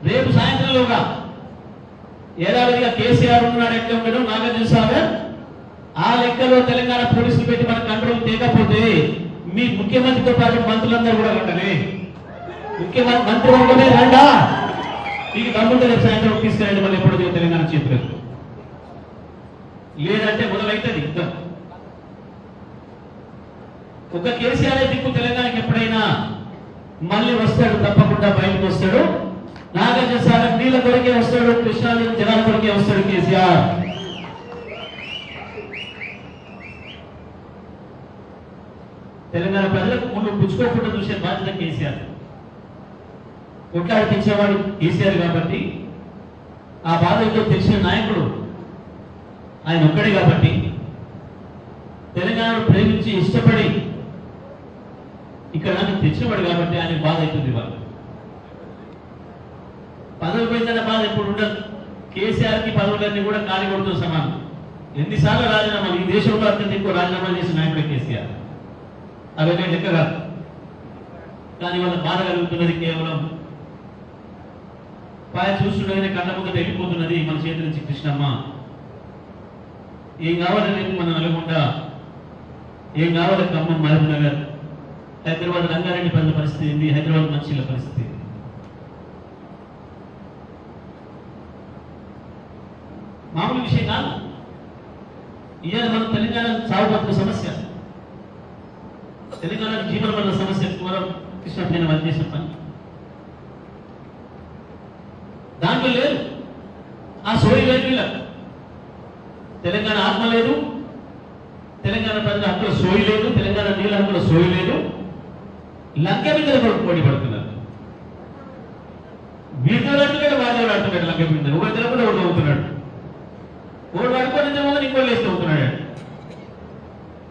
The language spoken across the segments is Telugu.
రేపు సాయంత్రంలోగా ఏడాదిగా కేసీఆర్ ఉన్నాడు, ఎట్లా ఉండడం నాగార్జున సాగర్ ఆ లెక్కలో తెలంగాణ పోలీసులు పెట్టి మన కంట్రోల్ తేకపోతే మీ ముఖ్యమంత్రితో పాటు మంత్రులందరూ కూడా వెంటనే మంత్రి వర్గమే రండా, మీకు దమ్ముంటే రేపు సాయంత్రం తీసుకురండి, మళ్ళీ ఎప్పుడు తెలంగాణ చేతులు లేదంటే మొదలైతుంది యుద్ధం. ఒక కేసీఆర్ దిక్కు తెలంగాణకి ఎప్పుడైనా మళ్ళీ వస్తాడు, తప్పకుండా బయటకు వస్తాడు. నాగార్జున సాగర్ నీళ్ళ కొరకే వస్తాడు, కృష్ణా జలాల కొరకే వస్తాడు కేసీఆర్. తెలంగాణ ప్రజలకు ముందు పుచ్చుకోకుండా చూసే బాధ్యత కేసీఆర్. కొట్లాడి తెచ్చేవాడు కేసీఆర్ కాబట్టి ఆ బాధ ఏదో తెలిసిన నాయకుడు ఆయన ఒక్కడే కాబట్టి తెలంగాణను ప్రేమించి ఇష్టపడి ఇక్కడ తెచ్చినవాడు కాబట్టి ఆయన బాధ అవుతుంది. వాళ్ళు పదవి పోయిందన్న బాధ ఎప్పుడు ఉండదు. కేసీఆర్కి పదవులన్నీ కూడా ఖాళీ కొడుతున్న సమానం. ఎన్నిసార్లు రాజీనామాలు, ఈ దేశంలో అత్యంత ఎక్కువ రాజీనామాలు చేసిన నాయకుడు కేసీఆర్. అవన్నీ లెక్క కాదు. కానీ వాళ్ళ బాధ కలుగుతున్నది కేవలం పాయ చూస్తుండగానే కళ్ళ ముందట వెళ్ళిపోతున్నది మన చేతి నుంచి కృష్ణమ్మ. ఏం కావాలి రేపు మన నల్గొండ, ఏం కావాలి ఖమ్మం, మహబూబ్ నగర్, హైదరాబాద్ రంగారెడ్డి పడిన పరిస్థితి ఏంది, హైదరాబాద్ మంచిల పరిస్థితి. మామూలు విషయం కాదు. ఇవాళ మన తెలంగాణ సాగుబతుల సమస్య, తెలంగాణ జీవన వల్ల సమస్య కూడా కృష్ణ వాళ్ళు చేసిన పని దాంట్లో లేదు. ఆ సోయి లేదు వీళ్ళకి. తెలంగాణ ఆత్మ లేదు, తెలంగాణ ప్రజల హక్కుల సోయి లేదు, తెలంగాణ నీళ్ళ హక్కుల సోయి లేదు. లంక మీద పోటీ పడుతున్నారు. వీటితో అంటున్నాడు, వాళ్ళు అంటున్నాడు. లంక మీద ఒకటి తెలకుండా ఒకటి అవుతున్నాడు. ఒకటి పడుకోని ఇంకోటి వేస్తూ అవుతున్నాడు.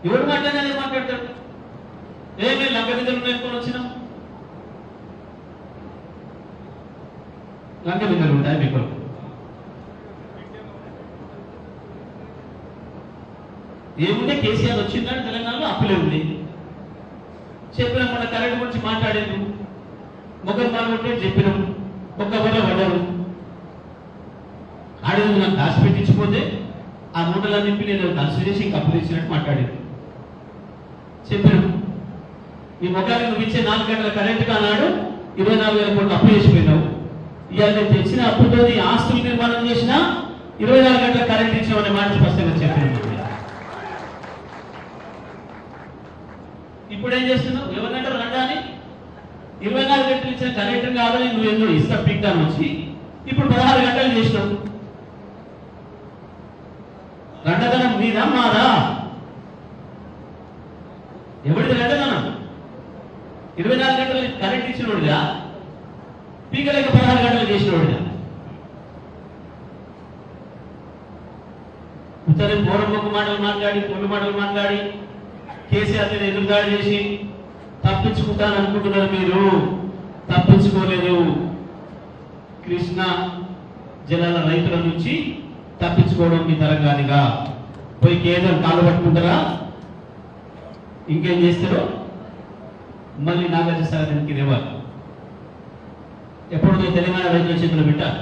ఎవరు మాట్లాడినా మాట్లాడతాడు. ఏమే లంక మీద ఉన్నాయనుకొని వచ్చినాం. లంక మీద ఉంటాయి మీకు. ఏముంటే కేసీఆర్ వచ్చిందని తెలంగాణలో అప్పులే ఉంది. చెప్పినాం, మన కరెంట్ గురించి మాట్లాడేది మొగలు పాల్గొంటే చెప్పినాం, ఒక్క వల్ల పడ్డారు. ఆడేది నాకు దాచి పెట్టించిపోతే ఆ మూటలన్నీ నింపి నేను కలిసి చేసి ఇంక అప్పులు ఇచ్చినట్టు మాట్లాడేది. చెప్పినాం, ఈ మొగానికి నువ్వు ఇచ్చే 4 గంటల కరెంట్ కానాడు 24,000 కోట్లు అప్పు చేసిపోయినావు. ఇవాళ నేను తెచ్చిన అప్పుతో ఆస్తులు నిర్మాణం చేసినా 24 గంటల కరెంట్ ఇచ్చామనే మాట స్పష్టంగా చెప్పినాం. ఇప్పుడు ఏం చేస్తున్నావు? ఎవరినంటారు రండా అని 24 గంటలు ఇచ్చిన కరెంట్ కాదని నువ్వేందో ఇస్తా పీక్తాను వచ్చి ఇప్పుడు 16 గంటలు చేసినావు. రండదనం మీదా మాదా? ఎవరిది రండదనం? 24 గంటలు కరెంట్ ఇచ్చినోడుగా, పీకలేక 16 గంటలు చేసినోడుగా. ఉత్తరం పూర్వపు మాటలు మాట్లాడి, పొల్లు మాటలు మాట్లాడి కేసీఆర్ మీద ఎదురుదాడి చేసి తప్పించుకుంటాను అనుకుంటున్నారు. మీరు తప్పించుకోలేదు. కృష్ణా జలాల రైతుల నుంచి తప్పించుకోవడం మీ తరంగానిగా. పోయి కేంద్రం కాళ్ళు పట్టుకుంటారా, ఇంకేం చేస్తారో మళ్ళీ నాగార్జున సాగర్కి రేవాలి. ఎప్పుడో తెలంగాణ రైతుల చేతులు పెట్టారు.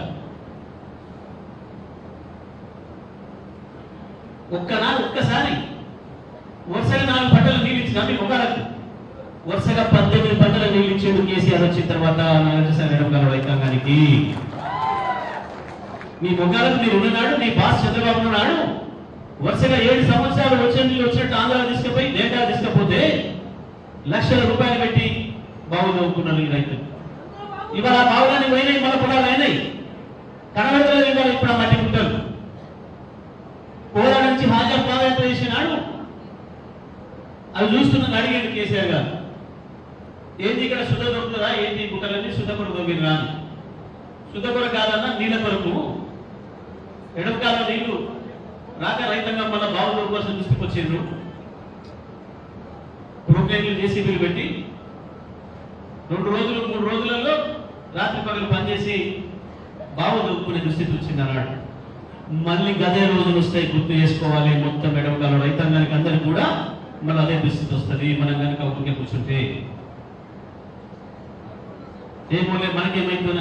ఒక్కసారి వరుసగా 4 పంటలు నీళ్ళు ఇచ్చిన మీ మొగాలకు వరుసగా 18 పంటలు నీళ్ళు ఇచ్చేందు కేసీఆర్ వచ్చిన తర్వాత నాగార్జున సాగర్ రైతాంగానికి. మీ మొగాలకు మీరు ఉన్ననాడు, నీ బాస్ చంద్రబాబు నాడు వరుసగా 7 సంవత్సరాలు వచ్చే నీళ్ళు వచ్చినట్టు ఆంధ్ర తీసుకుపోయి డేటా తీసుకపోతే లక్షల రూపాయలు పెట్టి బావులు నవ్వుకున్నారు ఈ రైతులు. ఇవాళ ఆ బావులని పోయినాయి, మన పొలాలు అయినాయి. కనబడతలేదు ఇవాళ ఇప్పుడు ఆ మట్టి గుంటలు. కోలా నుంచి హాజా పాదయాత్ర చేసినాడు, అవి చూస్తున్నది అడిగాడు కేసీఆర్ గారు. ఏంటి ఇక్కడ శుద్ధ దొరుకుతుందా, ఏంటి గుట్టలన్నీ శుద్ధ కొరకు దొరికిందా అని. శుద్ధ కొర కాదన్నా నీళ్ళ కొరకు. ఎడమకాల నీళ్లు రాక రైతాంగం వల్ల బావుల కోసం తీసుకొచ్చిండ్రు. ప్రోగ్రాంలు జేసీబీలు పెట్టి 2 రోజులు 3 రోజులలో రాత్రి పగలు పనిచేసి బావు దొరుకునే దుస్థితి వచ్చింది అన్నాడు. మళ్ళీ గదే రోజులు వస్తాయి, గుర్తు చేసుకోవాలి. మొత్తం ఎడమకాల రైతాంగానికి అందరికి కూడా మళ్ళీ అదే దుస్థితి వస్తుంది. మనం కనుక ఊరికే కూర్చుంటే ఏమో మనకేమైందని